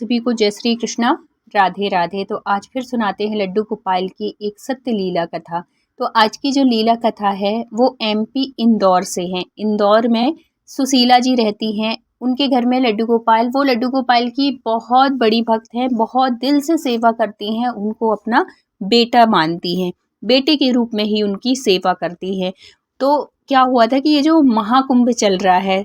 सभी को जय श्री कृष्णा, राधे राधे। तो आज फिर सुनाते हैं लड्डू गोपाल की एक सत्य लीला कथा। तो आज की जो लीला कथा है वो एमपी इंदौर से है। इंदौर में सुशीला जी रहती हैं। उनके घर में लड्डू गोपाल की बहुत बड़ी भक्त हैं, बहुत दिल से सेवा करती हैं, उनको अपना बेटा मानती हैं, बेटे के रूप में ही उनकी सेवा करती हैं। तो क्या हुआ था कि ये जो महाकुंभ चल रहा है,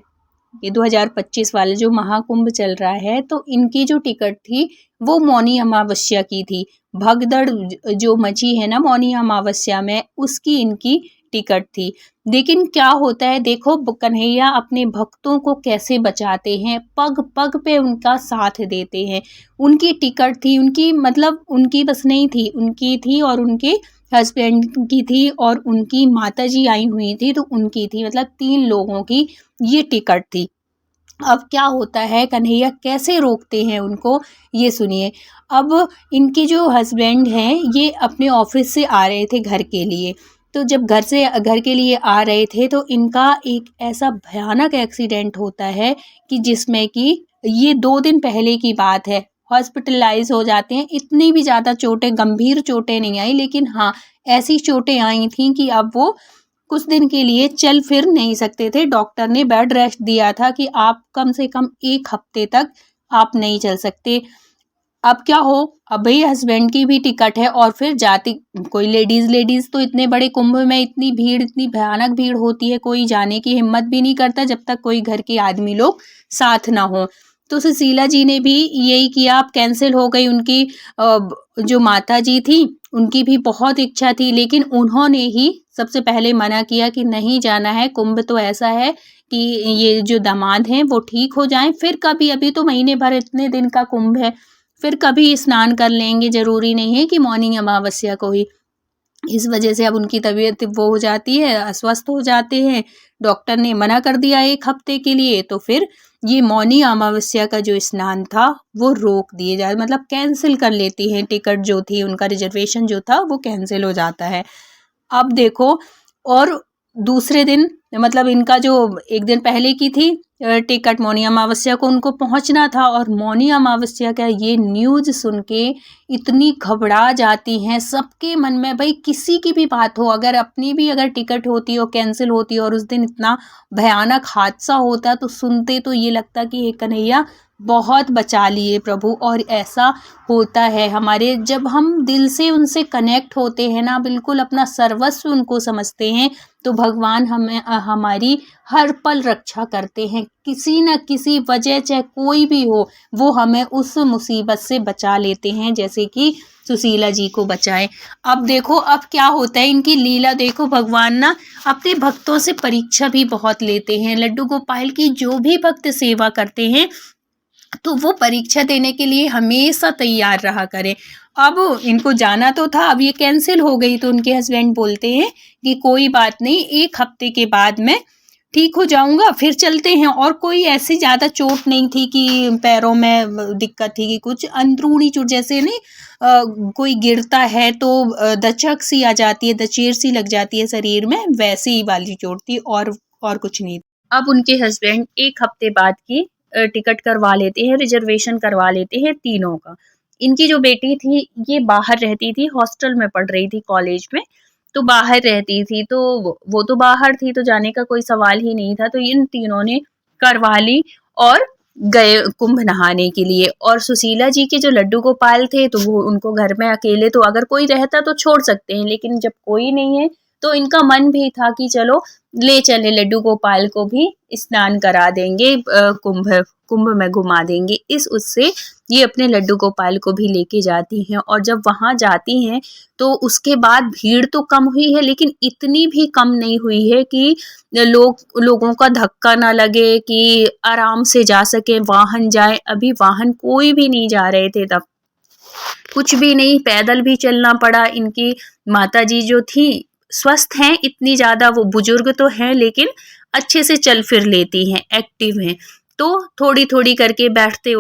ये 2025 वाले जो महाकुंभ चल रहा है, तो इनकी जो टिकट थी वो मौनी अमावस्या की थी। भगदड़ जो मची है ना मौनी अमावस्या में, उसकी इनकी टिकट थी। लेकिन क्या होता है देखो, कन्हैया अपने भक्तों को कैसे बचाते हैं, पग पग पे उनका साथ देते हैं। उनकी टिकट थी, उनकी मतलब उनकी बस नहीं थी, उनकी थी और उनके हस्बैंड की थी और उनकी माताजी आई हुई थी तो उनकी थी, मतलब 3 लोगों की ये टिकट थी। अब क्या होता है, कन्हैया कैसे रोकते हैं उनको, ये सुनिए। अब इनके जो हस्बैंड हैं ये अपने ऑफिस से आ रहे थे घर के लिए। तो जब घर के लिए आ रहे थे तो इनका एक ऐसा भयानक एक्सीडेंट होता है कि जिसमें कि ये 2 दिन पहले की बात है, हॉस्पिटलाइज हो जाते हैं। इतनी भी ज़्यादा चोटें, गंभीर चोटें नहीं आई, लेकिन हाँ ऐसी चोटें आई थी कि अब वो कुछ दिन के लिए चल फिर नहीं सकते थे। डॉक्टर ने बेड रेस्ट दिया था कि आप कम से कम 1 हफ्ते तक आप नहीं चल सकते। अब क्या हो, अब भाई हस्बैंड की भी टिकट है और फिर जाती कोई लेडीज तो इतने बड़े कुंभ में इतनी भीड़, इतनी भयानक भीड़ होती है, कोई जाने की हिम्मत भी नहीं करता जब तक कोई घर के आदमी लोग साथ ना हो। तो सुशीला जी ने भी यही किया। अब कैंसिल हो गई उनकी, जो माता जी थी उनकी भी बहुत इच्छा थी, लेकिन उन्होंने ही सबसे पहले मना किया कि नहीं जाना है। कुंभ तो ऐसा है कि ये जो दामाद हैं वो ठीक हो जाएं, फिर कभी, अभी तो महीने भर, इतने दिन का कुंभ है, फिर कभी स्नान कर लेंगे, ज़रूरी नहीं है कि मौनी अमावस्या को ही। इस वजह से अब उनकी तबीयत वो हो जाती है, अस्वस्थ हो जाते हैं। डॉक्टर ने मना कर दिया 1 हफ्ते के लिए, तो फिर ये मौनी अमावस्या का जो स्नान था वो रोक दिए जाए, मतलब कैंसिल कर लेती हैं। टिकट जो थी उनका, रिजर्वेशन जो था वो कैंसिल हो जाता है। अब देखो, और दूसरे दिन, मतलब इनका जो 1 दिन पहले की थी टिकट, मौनी अमावस्या को उनको पहुंचना था, और मौनी अमावस्या का ये न्यूज़ सुन के इतनी घबरा जाती हैं। सबके मन में, भाई किसी की भी बात हो, अगर अपनी भी अगर टिकट होती हो, कैंसिल होती और उस दिन इतना भयानक हादसा होता, तो सुनते तो ये लगता कि हे कन्हैया बहुत बचा लिए प्रभु। और ऐसा होता है हमारे, जब हम दिल से उनसे कनेक्ट होते हैं ना, बिल्कुल अपना सर्वस्व उनको समझते हैं, तो भगवान हमें हमारी हर पल रक्षा करते हैं। किसी न किसी वजह, चाहे कोई भी हो, वो हमें उस मुसीबत से बचा लेते हैं, जैसे कि सुशीला जी को बचाए। अब देखो अब क्या होता है, इनकी लीला देखो। भगवान ना अपने भक्तों से परीक्षा भी बहुत लेते हैं। लड्डू गोपाल की जो भी भक्त सेवा करते हैं तो वो परीक्षा देने के लिए हमेशा तैयार रहा करें। अब इनको जाना तो था, अब ये कैंसिल हो गई, तो उनके हस्बैंड बोलते हैं कि कोई बात नहीं, 1 हफ्ते के बाद मैं ठीक हो जाऊंगा, फिर चलते हैं। और कोई ऐसी ज़्यादा चोट नहीं थी कि पैरों में दिक्कत थी, कि कुछ अंदरूनी चोट, जैसे नहीं कोई गिरता है तो दचक सी आ जाती है, दचेर सी लग जाती है शरीर में, वैसी वाली चोट थी, और कुछ नहीं। अब उनके हस्बैंड 1 हफ्ते बाद की टिकट करवा लेते हैं, रिजर्वेशन करवा लेते हैं तीनों का। इनकी जो बेटी थी ये बाहर रहती थी, हॉस्टल में पढ़ रही थी कॉलेज में, तो बाहर रहती थी, तो वो तो बाहर थी, तो जाने का कोई सवाल ही नहीं था। तो इन तीनों ने करवा ली और गए कुंभ नहाने के लिए। और सुशीला जी के जो लड्डू गोपाल थे तो वो उनको घर में अकेले, तो अगर कोई रहता तो छोड़ सकते हैं, लेकिन जब कोई नहीं है तो इनका मन भी था कि चलो ले चले लड्डू गोपाल को भी स्नान करा देंगे, कुंभ में घुमा देंगे। इस उससे ये अपने लड्डू गोपाल को भी लेके जाती हैं। और जब वहां जाती हैं तो उसके बाद भीड़ तो कम हुई है, लेकिन इतनी भी कम नहीं हुई है कि लोगों का धक्का ना लगे, कि आराम से जा सके, वाहन जाए। अभी वाहन कोई भी नहीं जा रहे थे तब, कुछ भी नहीं, पैदल भी चलना पड़ा। इनकी माता जी जो थी स्वस्थ हैं, इतनी ज़्यादा वो बुजुर्ग तो हैं, लेकिन अच्छे से चल फिर लेती हैं, एक्टिव हैं। तो थोड़ी थोड़ी करके बैठते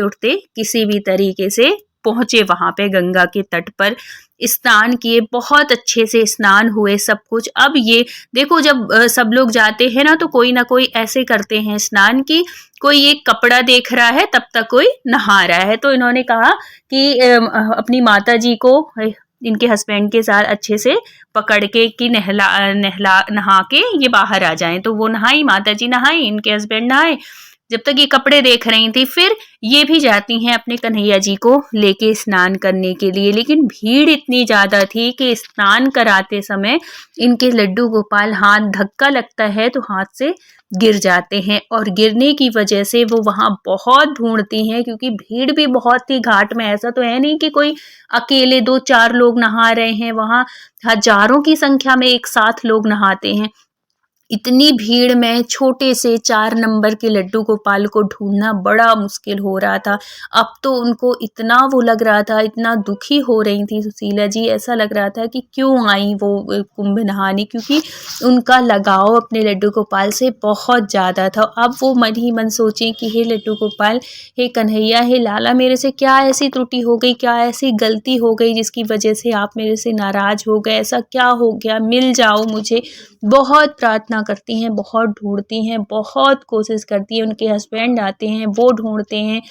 उठते किसी भी तरीके से पहुँचे वहाँ पे गंगा के तट पर, स्नान किए, बहुत अच्छे से स्नान हुए सब कुछ। अब ये देखो जब सब लोग जाते हैं ना तो कोई ना कोई ऐसे करते हैं स्नान की, कोई एक कपड़ा देख रहा है तब तक कोई नहा रहा है। तो इन्होंने कहा कि अपनी माता जी को इनके हस्बैंड के साथ अच्छे से पकड़ के कि नहा के ये बाहर आ जाएं। तो वो नहाई, माता जी नहाई, इनके हस्बैंड नहाए, जब तक ये कपड़े देख रही थी फिर ये भी जाती हैं अपने कन्हैया जी को लेके स्नान करने के लिए। लेकिन भीड़ इतनी ज़्यादा थी कि स्नान कराते समय इनके लड्डू गोपाल हाथ धक्का लगता है तो हाथ से गिर जाते हैं, और गिरने की वजह से वो वहाँ बहुत ढूंढती हैं क्योंकि भीड़ भी बहुत थी घाट में। ऐसा तो है नहीं कि कोई अकेले 2-4 लोग नहा रहे हैं, वहाँ हजारों की संख्या में एक साथ लोग नहाते हैं। इतनी भीड़ में छोटे से 4 नंबर के लड्डू गोपाल को ढूंढना बड़ा मुश्किल हो रहा था। अब तो उनको इतना वो लग रहा था, इतना दुखी हो रही थी सुशीला जी, ऐसा लग रहा था कि क्यों आई वो कुंभ नहाने, क्योंकि उनका लगाव अपने लड्डू गोपाल से बहुत ज़्यादा था। अब वो मन ही मन सोचें कि हे लड्डू गोपाल, हे कन्हैया, हे लाला, मेरे से क्या ऐसी त्रुटि हो गई, क्या ऐसी गलती हो गई जिसकी वजह से आप मेरे से नाराज़ हो गए, ऐसा क्या हो गया, मिल जाओ मुझे। बहुत प्रार्थना करती हैं, बहुत ढूंढती हैं, बहुत कोशिश करती हैं। उनके हस्बैंड आते हैं, वो ढूंढते हैं,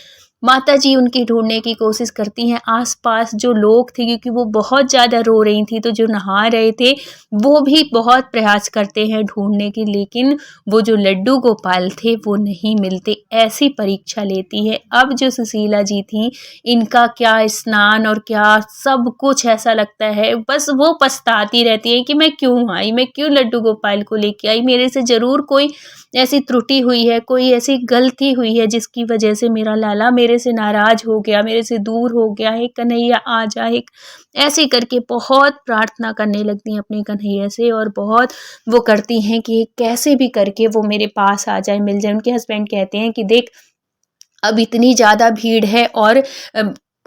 माताजी उनकी ढूंढने की कोशिश करती हैं। आसपास जो लोग थे, क्योंकि वो बहुत ज़्यादा रो रही थी, तो जो नहा रहे थे वो भी बहुत प्रयास करते हैं ढूंढने की, लेकिन वो जो लड्डू गोपाल थे वो नहीं मिलते। ऐसी परीक्षा लेती है। अब जो सुशीला जी थी, इनका क्या स्नान और क्या सब कुछ ऐसा लगता है, बस वो पछताती रहती है कि मैं क्यों आई, मैं क्यों लड्डू गोपाल को लेके आई, मेरे से ज़रूर कोई ऐसी त्रुटि हुई है, कोई ऐसी गलती हुई है जिसकी वजह से मेरा लाला मेरे से नाराज़ हो गया, मेरे से दूर हो गया है। कन्हैया आ जा, एक ऐसे करके बहुत प्रार्थना करने लगती हैं अपने कन्हैया से, और बहुत वो करती हैं कि कैसे भी करके वो मेरे पास आ जाए, मिल जाए। उनके हस्बैंड कहते हैं कि देख, अब इतनी ज़्यादा भीड़ है और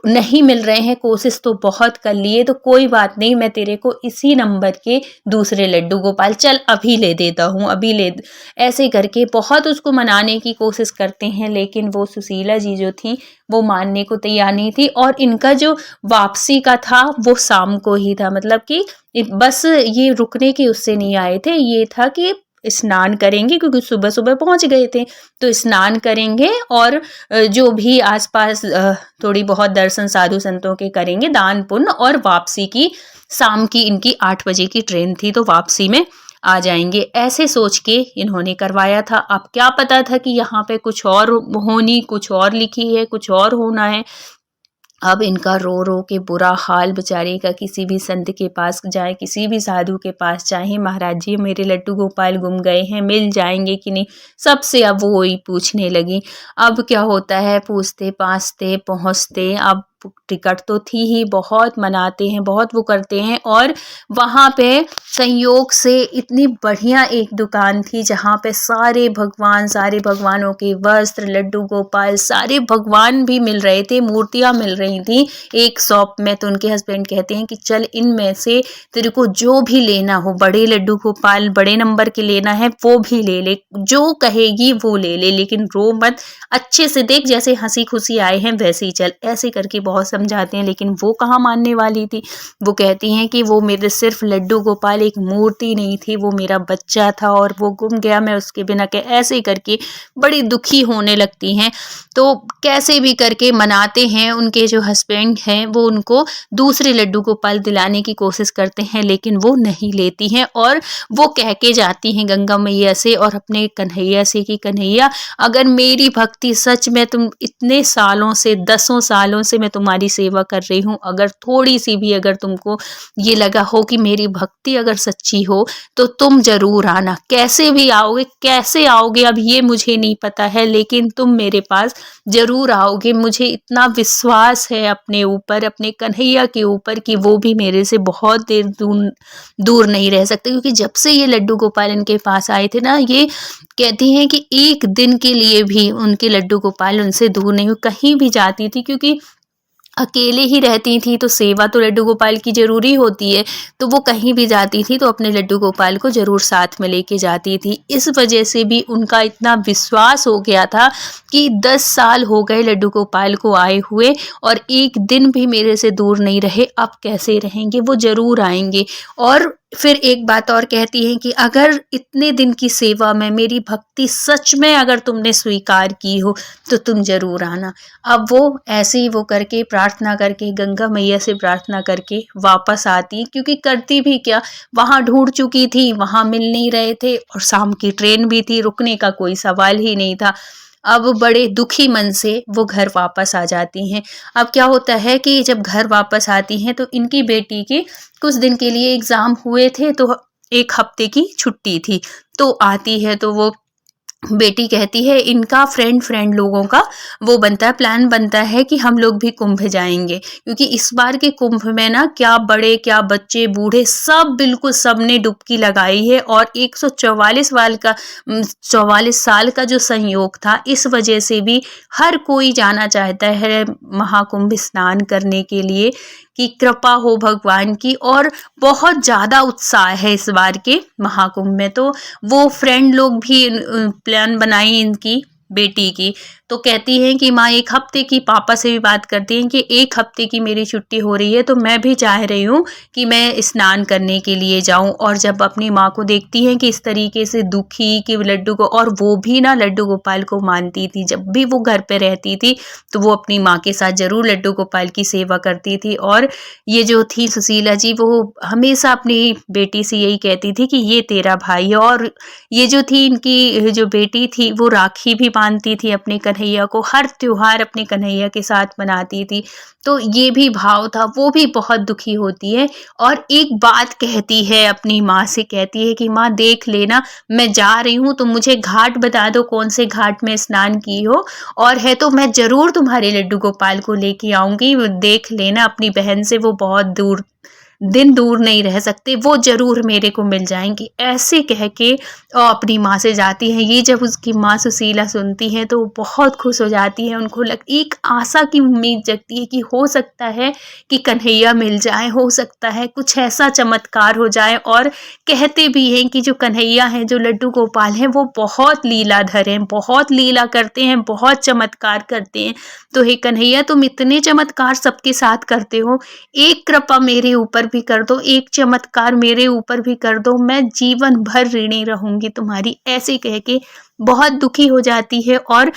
नहीं मिल रहे हैं, कोशिश तो बहुत कर लिए, तो कोई बात नहीं, मैं तेरे को इसी नंबर के दूसरे लड्डू गोपाल चल अभी ले देता हूँ, अभी ले। ऐसे करके बहुत उसको मनाने की कोशिश करते हैं, लेकिन वो सुशीला जी जो थी वो मानने को तैयार नहीं थी। और इनका जो वापसी का था वो शाम को ही था, मतलब कि बस ये रुकने के उससे नहीं आए थे, ये था कि स्नान करेंगे, क्योंकि सुबह सुबह पहुंच गए थे, तो स्नान करेंगे और जो भी आसपास थोड़ी बहुत दर्शन साधु संतों के करेंगे, दान पुण्य, और वापसी की शाम की इनकी 8 बजे की ट्रेन थी, तो वापसी में आ जाएंगे। ऐसे सोच के इन्होंने करवाया था। अब क्या पता था कि यहाँ पे कुछ और होनी, कुछ और लिखी है, कुछ और होना है। अब इनका रो रो के बुरा हाल बेचारे का, किसी भी संत के पास जाए, किसी भी साधु के पास जाए, महाराज जी मेरे लड्डू गोपाल गुम गए हैं, मिल जाएंगे कि नहीं, सबसे अब वो वही पूछने लगी। अब क्या होता है, पूछते पाछते पहुँचते, अब टिकट तो थी ही, बहुत मनाते हैं, बहुत वो करते हैं, और वहाँ पे संयोग से इतनी बढ़िया एक दुकान थी जहाँ पे सारे भगवान, सारे भगवानों के वस्त्र, लड्डू गोपाल, सारे भगवान भी मिल रहे थे, मूर्तियाँ मिल रही थी एक शॉप में। तो उनके हस्बैंड कहते हैं कि चल इनमें से तेरे को जो भी लेना हो, बड़े लड्डू गोपाल बड़े नंबर के लेना है वो भी ले ले, जो कहेगी वो ले ले, लेकिन रो मत, अच्छे से देख, जैसे हंसी खुशी आए हैं वैसे ही चल। ऐसे करके बहुत समझाते हैं, लेकिन वो कहाँ मानने वाली थी। वो कहती हैं कि वो मेरे सिर्फ लड्डू गोपाल एक मूर्ति नहीं थी, वो मेरा बच्चा था और वो गुम गया, मैं उसके बिना के। ऐसे करके बड़ी दुखी होने लगती हैं। तो कैसे भी करके मनाते हैं, उनके जो हस्बैंड हैं वो उनको दूसरे लड्डू गोपाल दिलाने की कोशिश करते हैं, लेकिन वो नहीं लेती हैं, और वो कह के जाती हैं गंगा मैया से और अपने कन्हैया से कि कन्हैया, अगर मेरी भक्ति सच में, तुम इतने सालों से, 10 सालों से मैं तुम्हारी सेवा कर रही हूँ, अगर थोड़ी सी भी अगर तुमको ये लगा हो कि मेरी भक्ति अगर सच्ची हो तो तुम जरूर आना। कैसे भी आओगे, कैसे आओगे अब ये मुझे नहीं पता है, लेकिन तुम मेरे पास जरूर आओगे। मुझे इतना विश्वास है अपने ऊपर, अपने कन्हैया के ऊपर, कि वो भी मेरे से बहुत देर दूर नहीं रह सकते। क्योंकि जब से ये लड्डू गोपाल इनके पास आए थे ना, ये कहती हैं कि एक दिन के लिए भी उनके लड्डू गोपाल उनसे दूर नहीं हुए, कहीं भी जाती थी, क्योंकि अकेले ही रहती थी तो सेवा तो लड्डू गोपाल की ज़रूरी होती है, तो वो कहीं भी जाती थी तो अपने लड्डू गोपाल को ज़रूर साथ में लेके जाती थी। इस वजह से भी उनका इतना विश्वास हो गया था कि 10 साल हो गए लड्डू गोपाल को आए हुए और एक दिन भी मेरे से दूर नहीं रहे, अब कैसे रहेंगे, वो ज़रूर आएँगे। और फिर एक बात और कहती हैं कि अगर इतने दिन की सेवा में मेरी भक्ति सच में अगर तुमने स्वीकार की हो, तो तुम ज़रूर आना। अब वो ऐसे ही वो करके प्रार्थना करके गंगा मैया से प्रार्थना करके वापस आती, क्योंकि करती भी क्या, वहाँ ढूंढ चुकी थी, वहाँ मिल नहीं रहे थे और शाम की ट्रेन भी थी, रुकने का कोई सवाल ही नहीं था। अब बड़े दुखी मन से वो घर वापस आ जाती हैं। अब क्या होता है कि जब घर वापस आती हैं तो इनकी बेटी के कुछ दिन के लिए एग्ज़ाम हुए थे, तो 1 हफ्ते की छुट्टी थी। तो आती है तो वो बेटी कहती है, इनका फ्रेंड लोगों का वो बनता है, प्लान बनता है कि हम लोग भी कुंभ जाएंगे, क्योंकि इस बार के कुंभ में ना क्या बड़े क्या बच्चे बूढ़े सब बिल्कुल सबने डुबकी लगाई है। और 144 साल का जो संयोग था, इस वजह से भी हर कोई जाना चाहता है महाकुंभ स्नान करने के लिए, कि कृपा हो भगवान की। और बहुत ज़्यादा उत्साह है इस बार के महाकुंभ में। तो वो फ्रेंड लोग भी प्लान बनाई इनकी बेटी की, तो कहती हैं कि माँ 1 हफ्ते की, पापा से भी बात करती हैं कि 1 हफ्ते की मेरी छुट्टी हो रही है, तो मैं भी चाह रही हूँ कि मैं स्नान करने के लिए जाऊँ। और जब अपनी माँ को देखती हैं कि इस तरीके से दुखी, कि लड्डू को, और वो भी ना लड्डू गोपाल को मानती थी, जब भी वो घर पे रहती थी तो वो अपनी माँ के साथ ज़रूर लड्डू गोपाल की सेवा करती थी। और ये जो थी सुशीला जी, वो हमेशा अपनी बेटी से यही कहती थी कि ये तेरा भाई है। और ये जो थी इनकी जो बेटी थी, वो राखी भी बांधती थी अपने कन्हैया को, हर त्योहार अपने कन्हैया के साथ मनाती थी। तो ये भी भाव था, वो भी बहुत दुखी होती है और एक बात कहती है अपनी माँ से, कहती है कि माँ देख लेना, मैं जा रही हूँ तो मुझे घाट बता दो कौन से घाट में स्नान की हो, और है तो मैं ज़रूर तुम्हारे लड्डू गोपाल को लेके आऊँगी, देख लेना अपनी बहन से, वो बहुत दिन दूर नहीं रह सकते, वो ज़रूर मेरे को मिल जाएंगी, ऐसे कह के अपनी माँ से जाती है। ये जब उसकी माँ सुशीला सुनती है तो बहुत खुश हो जाती है, उनको एक आशा की उम्मीद जगती है कि हो सकता है कि कन्हैया मिल जाए, हो सकता है कुछ ऐसा चमत्कार हो जाए। और कहते भी हैं कि जो कन्हैया हैं, जो लड्डू गोपाल हैं, वो बहुत लीलाधर हैं, बहुत लीला करते हैं, बहुत चमत्कार करते हैं। तो हे कन्हैया, तुम इतने चमत्कार सबके साथ करते हो, एक कृपा मेरे ऊपर भी कर दो, एक चमत्कार मेरे ऊपर भी कर दो, मैं जीवन भर ऋणी रहूंगी तुम्हारी, ऐसे कह के बहुत दुखी हो जाती है। और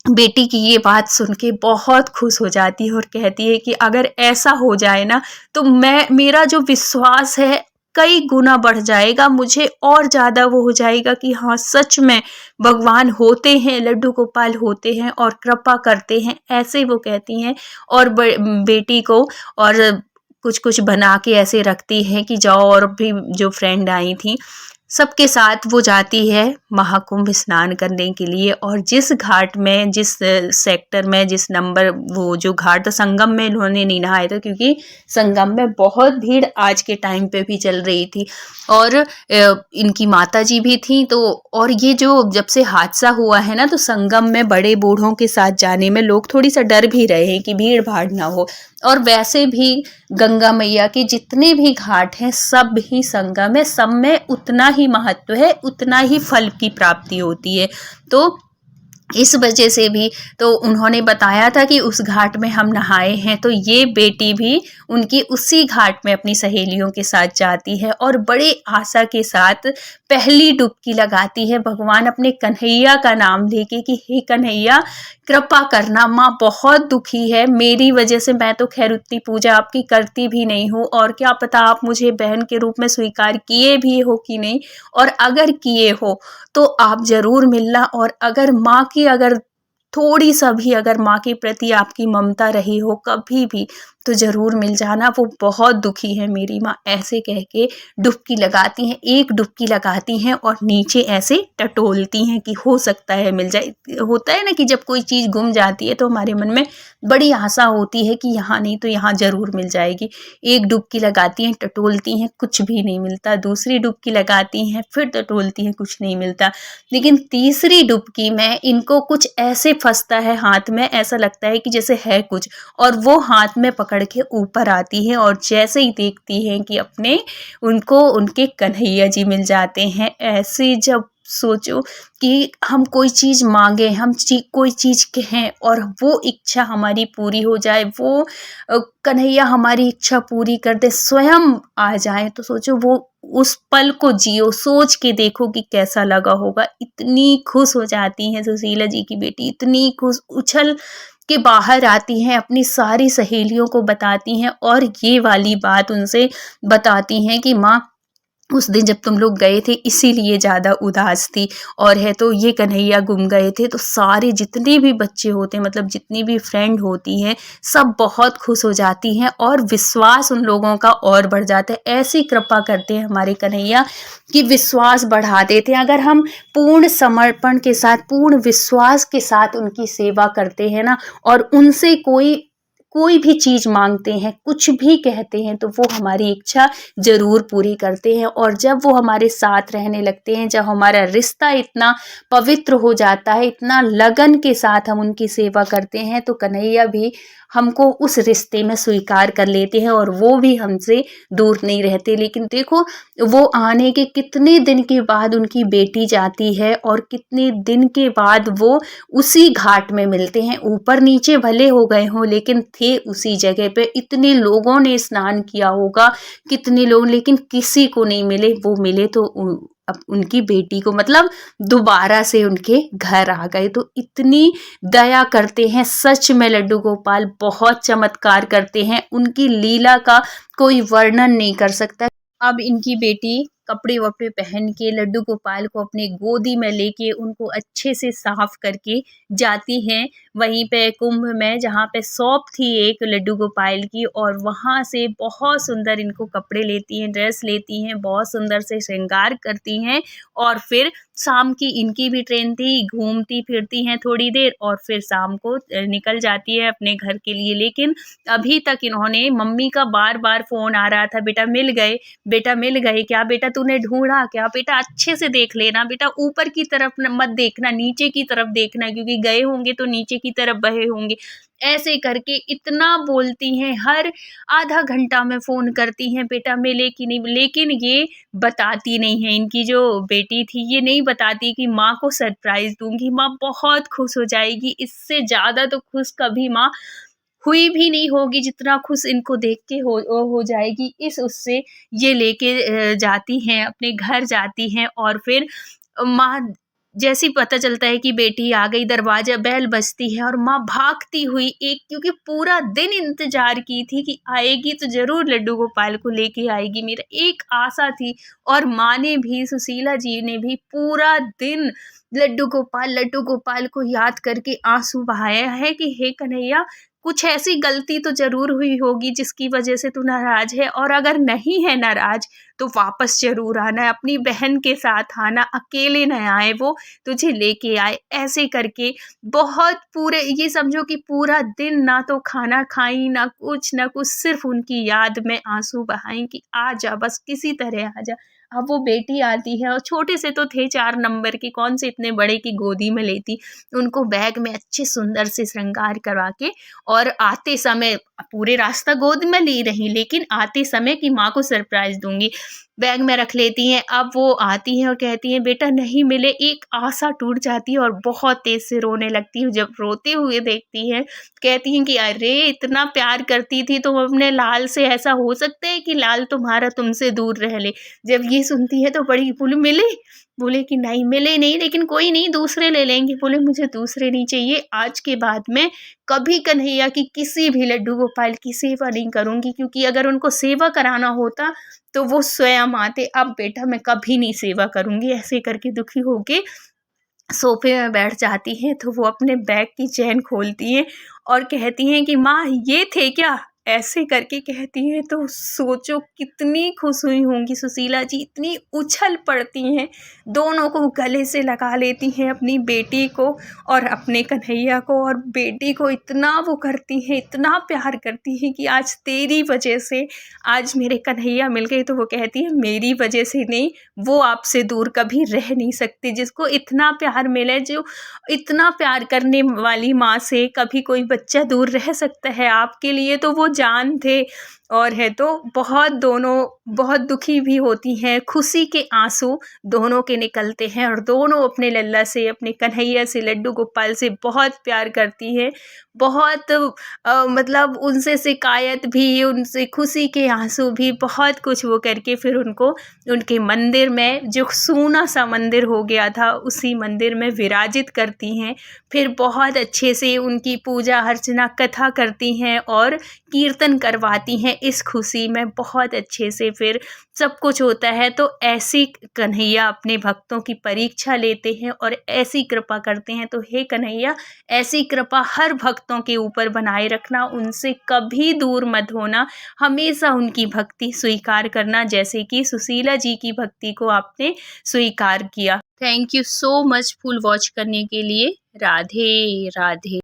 बेटी की ये बात सुन के बहुत खुश हो जाती है और कहती है कि अगर ऐसा हो जाए ना, तो मेरा जो विश्वास है कई गुना बढ़ जाएगा, मुझे और ज़्यादा वो हो जाएगा कि हाँ सच में भगवान होते हैं, लड्डू गोपाल होते हैं और कृपा करते हैं, ऐसे वो कहती हैं। और बेटी को और कुछ कुछ बना के ऐसे रखती हैं कि जाओ, और भी जो फ्रेंड आई थी सबके साथ वो जाती है महाकुंभ स्नान करने के लिए। और जिस घाट में, जिस सेक्टर में, जिस नंबर, वो जो घाट संगम में उन्होंने नहीं नहाया था, क्योंकि संगम में बहुत भीड़ आज के टाइम पे भी चल रही थी। और इनकी माता जी भी थी। तो और ये जो जब से हादसा हुआ है ना, तो संगम में बड़े बूढ़ों के साथ जाने में लोग थोड़ी सा डर भी रहे हैं कि भीड़ भाड़ ना हो। और वैसे भी गंगा मैया के जितने भी घाट हैं सब ही संगम है, सब में उतना ही महत्व है, उतना ही फल की प्राप्ति होती है। तो इस वजह से भी तो उन्होंने बताया था कि उस घाट में हम नहाए हैं, तो ये बेटी भी उनकी उसी घाट में अपनी सहेलियों के साथ जाती है और बड़े आशा के साथ पहली डुबकी लगाती है, भगवान अपने कन्हैया का नाम लेके कि हे कन्हैया कृपा करना, माँ बहुत दुखी है मेरी वजह से, मैं तो खैर उतनी पूजा आपकी करती भी नहीं हूँ, और क्या पता आप मुझे बहन के रूप में स्वीकार किए भी हो कि नहीं, और अगर किए हो तो आप ज़रूर मिलना। और अगर माँ की, अगर थोड़ी सा भी अगर माँ के प्रति आपकी ममता रही हो कभी भी, तो ज़रूर मिल जाना, वो बहुत दुखी है मेरी माँ, ऐसे कह के डुबकी लगाती हैं। एक डुबकी लगाती हैं और नीचे ऐसे टटोलती हैं कि हो सकता है मिल जाए। होता है ना कि जब कोई चीज़ गुम जाती है तो हमारे मन में बड़ी आशा होती है कि यहाँ नहीं तो यहाँ ज़रूर मिल जाएगी। एक डुबकी लगाती हैं, टटोलती हैं, कुछ भी नहीं मिलता। दूसरी डुबकी लगाती हैं, फिर टटोलती हैं, कुछ नहीं मिलता। लेकिन तीसरी डुबकी में इनको कुछ ऐसे फंसता है हाथ में, ऐसा लगता है कि जैसे है कुछ, और वो हाथ में पकड़ के ऊपर आती है और जैसे ही देखती हैं कि अपने उनको उनके कन्हैया जी मिल जाते हैं। ऐसे जब सोचो कि हम कोई चीज़ मांगे, हम कोई चीज़ कहें और वो इच्छा हमारी पूरी हो जाए, वो कन्हैया हमारी इच्छा पूरी कर दे, स्वयं आ जाए, तो सोचो वो उस पल को जियो, सोच के देखो कि कैसा लगा होगा। इतनी खुश हो जाती हैं सुशीला जी की बेटी, इतनी खुश, उछल के बाहर आती हैं, अपनी सारी सहेलियों को बताती हैं और ये वाली बात उनसे बताती हैं कि माँ, उस दिन जब तुम लोग गए थे इसीलिए ज़्यादा उदास थी, और है तो ये कन्हैया गुम गए थे। तो सारे जितने भी बच्चे होते हैं, मतलब जितनी भी फ्रेंड होती हैं, सब बहुत खुश हो जाती हैं और विश्वास उन लोगों का और बढ़ जाता है। ऐसी कृपा करते हैं हमारे कन्हैया कि विश्वास बढ़ा देते हैं। अगर हम पूर्ण समर्पण के साथ, पूर्ण विश्वास के साथ उनकी सेवा करते हैं ना, और उनसे कोई भी चीज़ मांगते हैं, कुछ भी कहते हैं, तो वो हमारी इच्छा ज़रूर पूरी करते हैं। और जब वो हमारे साथ रहने लगते हैं, जब हमारा रिश्ता इतना पवित्र हो जाता है, इतना लगन के साथ हम उनकी सेवा करते हैं, तो कन्हैया भी हमको उस रिश्ते में स्वीकार कर लेते हैं और वो भी हमसे दूर नहीं रहते। लेकिन देखो, वो आने के कितने दिन के बाद उनकी बेटी जाती है और कितने दिन के बाद वो उसी घाट में मिलते हैं। ऊपर नीचे भले हो गए हों, लेकिन थे उसी जगह पे। इतने लोगों ने स्नान किया होगा, कितने लोग, लेकिन किसी को नहीं मिले। वो मिले तो उनकी बेटी को, मतलब दोबारा से उनके घर आ गए। तो इतनी दया करते हैं, सच में लड्डू गोपाल बहुत चमत्कार करते हैं। उनकी लीला का कोई वर्णन नहीं कर सकता। अब इनकी बेटी कपड़े वपड़े पहन के लड्डू गोपाल को अपने गोदी में लेके उनको अच्छे से साफ करके जाती हैं वहीं पे कुंभ में, जहाँ पे शॉप थी एक लड्डू गोपाल की, और वहाँ से बहुत सुंदर इनको कपड़े लेती हैं, ड्रेस लेती हैं, बहुत सुंदर से श्रृंगार करती हैं। और फिर शाम की इनकी भी ट्रेन थी, घूमती फिरती हैं थोड़ी देर और फिर शाम को निकल जाती है अपने घर के लिए। लेकिन अभी तक इन्होंने, मम्मी का बार बार फ़ोन आ रहा था, बेटा मिल गए, बेटा मिल गए क्या, बेटा तूने ढूंढा क्या, बेटा अच्छे से देख लेना, बेटा ऊपर की तरफ मत देखना, नीचे की तरफ देखना, क्योंकि गए होंगे तो नीचे की तरफ बहे होंगे। ऐसे करके इतना बोलती हैं, हर आधा घंटा में फ़ोन करती हैं, बेटा मिले कि नहीं। लेकिन ये बताती नहीं है, इनकी जो बेटी थी ये नहीं बताती कि माँ को सरप्राइज़ दूंगी, माँ बहुत खुश हो जाएगी, इससे ज़्यादा तो खुश कभी माँ हुई भी नहीं होगी जितना खुश इनको देख के हो जाएगी। इस उससे ये लेके जाती हैं, अपने घर जाती हैं, और फिर माँ, जैसे ही पता चलता है कि बेटी आ गई, दरवाज़ा बेल बजती है और माँ भागती हुई, एक, क्योंकि पूरा दिन इंतज़ार की थी कि आएगी तो ज़रूर लड्डू गोपाल को लेके आएगी, मेरा एक आशा थी। और माँ ने भी, सुशीला जी ने भी पूरा दिन लड्डू गोपाल को याद करके आंसू बहाया है कि हे कन्हैया, कुछ ऐसी गलती तो ज़रूर हुई होगी जिसकी वजह से तू नाराज़ है, और अगर नहीं है नाराज़ तो वापस ज़रूर आना, अपनी बहन के साथ आना, अकेले न आए, वो तुझे लेके आए। ऐसे करके बहुत, पूरे ये समझो कि पूरा दिन ना तो खाना खाई, ना कुछ, सिर्फ उनकी याद में आंसू बहाई कि आ जा, बस किसी तरह आ जा। अब वो बेटी आती है, और छोटे से तो थे 4 नंबर के, कौन से इतने बड़े की गोदी में लेती, उनको बैग में अच्छे सुंदर से श्रृंगार करवा के, और आते समय पूरे रास्ता गोद में ली रही, लेकिन आते समय कि माँ को सरप्राइज़ दूंगी, बैग में रख लेती हैं। अब वो आती हैं और कहती हैं बेटा नहीं मिले, एक आशा टूट जाती है और बहुत तेज़ से रोने लगती है। जब रोते हुए देखती हैं, कहती हैं कि अरे इतना प्यार करती थी तुम अपने लाल से, ऐसा हो सकता है कि लाल तुम्हारा तुमसे दूर रह ले। जब ये सुनती है तो बड़ी बोली मिले, बोले कि नहीं मिले नहीं, लेकिन कोई नहीं, दूसरे ले लेंगे। बोले मुझे दूसरे नहीं चाहिए, आज के बाद मैं कभी कन्हैया की, किसी भी लड्डू गोपाल की सेवा नहीं करूँगी, क्योंकि अगर उनको सेवा कराना होता तो वो स्वयं आते, अब बेटा मैं कभी नहीं सेवा करूँगी। ऐसे करके दुखी होके सोफे में बैठ जाती हैं। तो वो अपने बैग की चेन खोलती हैं और कहती हैं कि माँ ये थे क्या? ऐसे करके कहती हैं तो सोचो कितनी खुश हुई होंगी सुशीला जी, इतनी उछल पड़ती हैं, दोनों को गले से लगा लेती हैं, अपनी बेटी को और अपने कन्हैया को, और बेटी को इतना वो करती हैं, इतना प्यार करती हैं कि आज तेरी वजह से आज मेरे कन्हैया मिल गए। तो वो कहती है मेरी वजह से नहीं, वो आपसे दूर कभी रह नहीं सकती। जिसको इतना प्यार मिले, जो इतना प्यार करने वाली माँ से कभी कोई बच्चा दूर रह सकता है? आपके लिए तो वो जान थे। और है तो बहुत, दोनों बहुत दुखी भी होती हैं, खुशी के आंसू दोनों के निकलते हैं, और दोनों अपने लल्ला से, अपने कन्हैया से, लड्डू गोपाल से बहुत प्यार करती हैं। बहुत मतलब उनसे शिकायत भी, उनसे खुशी के आंसू भी, बहुत कुछ वो करके फिर उनको उनके मंदिर में, जो सूना सा मंदिर हो गया था, उसी मंदिर में विराजित करती हैं। फिर बहुत अच्छे से उनकी पूजा अर्चना, कथा करती हैं और कीर्तन करवाती हैं। इस खुशी में बहुत अच्छे से फिर सब कुछ होता है। तो ऐसी कन्हैया अपने भक्तों की परीक्षा लेते हैं और ऐसी कृपा करते हैं। तो हे कन्हैया, ऐसी कृपा हर भक्तों के ऊपर बनाए रखना, उनसे कभी दूर मत होना, हमेशा उनकी भक्ति स्वीकार करना, जैसे कि सुशीला जी की भक्ति को आपने स्वीकार किया। Thank you so much full watch करने के लिए। राधे राधे।